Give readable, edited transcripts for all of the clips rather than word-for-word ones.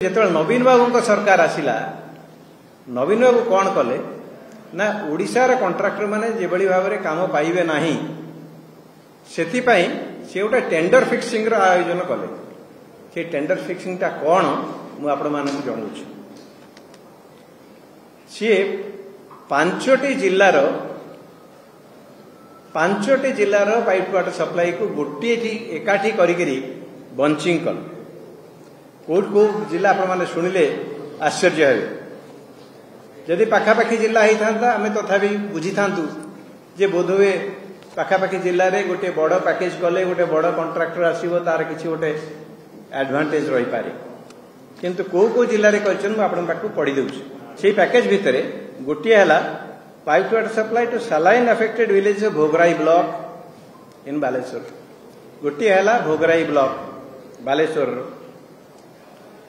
जो नवीन बाबू सरकार आसिला नवीन बाबू कौन कले ना ओडिशार कंट्राक्टर माने जेभली भाव में काम पाइबे नहीं सेथिपाई से गोटे टेंडर फिक्सिंग रो आयोजन कले से टेंडर फिक्सिंग टा कौन मु आपण मानक जणाउछि सी पांचटी जिल्लार पाइप वाटर सप्लाई को गोटे एकाठी करी बंचिंग कल कौट को जिला आपने शुणिले आश्चर्य हे जदि पाखापाखि जिला होता आम तथापि बुझी था जे बोधवे पाखापाखि जिले में गोटे बड़ पैकेज कले गोटे बड़ कंट्राक्टर आसो तार किसी गोटे एडवांटेज रही पारे किंतु कौ जिले में कर पढ़ी दूसरी से पैकेज भितर गोटे है pipe water supply to saline affected village Bhograi block in Baleshwar गोटे है भोगराई ब्लॉक बालेश्वर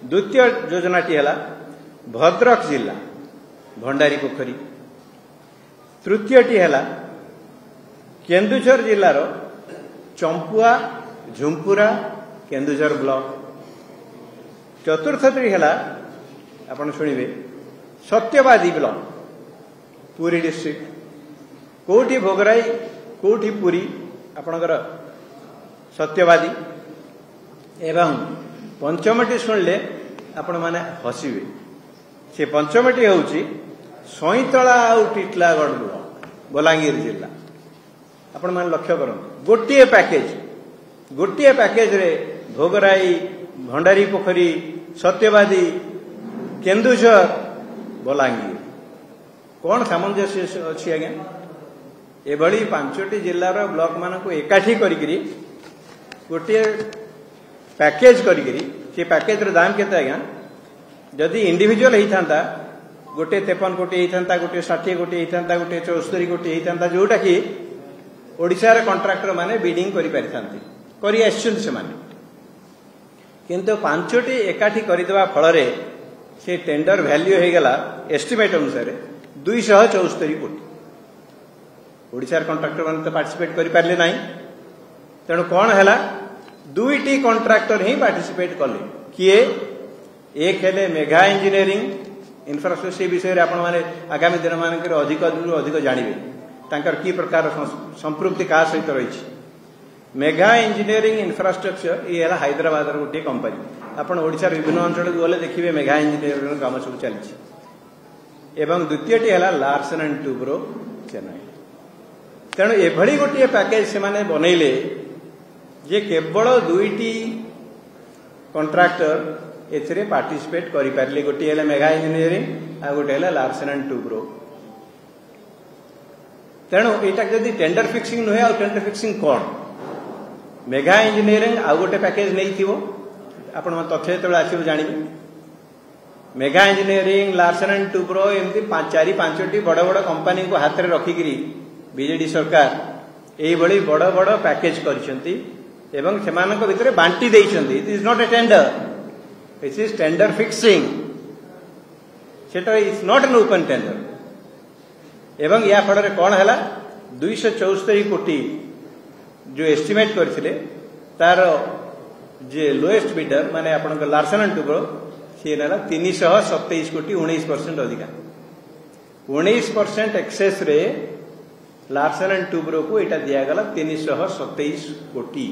द्वितीय योजनाटी है भद्रक जिला भंडारी पोखरी तृतीयटी है केन्दुझर जिलार चंपुआ झुंपुरा केन्दुझर ब्लॉक चतुर्थटी है आपन शुणिबे सत्यवादी ब्लॉक पुरी डिस्ट्रिक्ट कोठी भोगराई कोठी पुरी आपणकर सत्यवादी एवं पंचमटी शुणिले आपण माने हसिबे से पंचमटी होउची सईतला आ टिटलागढ़ ब्लॉक बलांगीर जिला आपण माने लक्ष्य करन गोटे पैकेज रे भोगराई भंडारी पोखरी सत्यवादी केन्दुझर बलांगीर कौन सामंजस्य अच्छी आज्ञा एभली पांचटी जिलार ब्लॉक मान को एकाठी करी गोटे पैकेज करी से पैकेज दाम केते आज्ञा जदि इंडिविजुअल होता गोटे 53 कोटी होता गोटे 60 कोटी होता गोटे 74 कोटी होता जोटा कि ओडिशार कंट्राक्टर माने बिडिंग करि पारिथांती करि आछन से माने किंतु पांचटी एकाठी करदेवा फल से टेंडर वैल्यू हो गला एस्टिमेट अनुसार 274 कोटी ओडिशार कंट्राक्टर माने तो पार्टिसिपेट करि पारले नाही तेणु कौन है दुईटी कंट्राक्टर ही पार्टिसिपेट कले किए एक है मेघा इंजीनियरिंग इंफ्रास्ट्रक्चर विषय आपण माने आगामी दिन मानक अधिक जानवे तांकर की प्रकार संपृक्ति क्या सहित रही मेघा इंजीनियरिंग इंफ्रास्ट्रक्चर ये है हैदराबाद गोटे कंपनी आपण ओडिशार विभिन्न अंचल गले देखिए मेघा इंजीनियरिंग काम सब चली एवं द्वितीयटी है लार्सन एंड टुब्रो चेन्नई तेणु एभली गोटे पैकेज से माने बनैले जे केवल दुईटी कंट्राक्टर एथिरे पार्टिसिपेट करि पारले गोटे है मेघा इंजीनियरिंग आ गोटे है लार्सन एंड टुब्रो तेणु एटा जदि टेंडर फिक्सिंग नुहे आ टेंडर फिक्सिंग कौन मेघा इंजीनियरिंग आ गोटे पैकेज नहीं थिवो आपण तथ्य जो आसो जानवे Megha engineering Larsen and Toubro एमती 4-5टी बड़ बड़ कंपनी को हाथ में रखिकी बीजेडी सरकार यही बड़ बड़ पैकेज करछंती एवं सेमानक भितर बांटी देइछंती it is not a tender it is tender fixing सेटा is not an open tender एवं या फल कौन है 274 कोटी जो एस्टिमेट करथिले तार जे लोएस्ट बिडर माने आपण लार्सन एंड टुब्रो सी नेला 327 कोटी 19% अधिका 19% एक्सेस रे लार्सन एंड टुब्रो को एटा दिया गला 327 कोटी।